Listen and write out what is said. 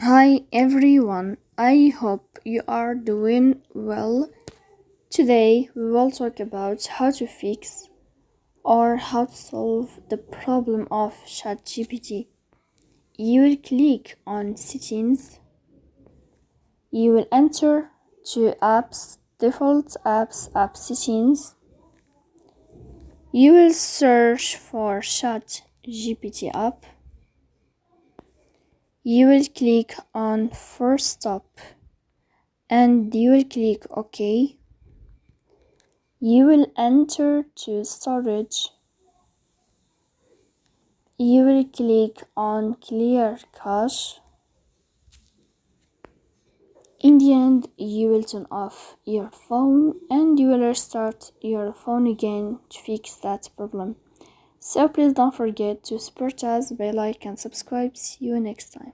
Hi everyone, I hope you are doing well. Today we will talk about how to fix or how to solve the problem of ChatGPT. You will click on settings, you will enter to apps, default apps, app settings. You will search for ChatGPT app. You will click on first stop and you will click OK. You will enter to storage. You will click on clear cache. In the end, you will turn off your phone and you will restart your phone again to fix that problem. So please don't forget to support us by like and subscribe. See you next time.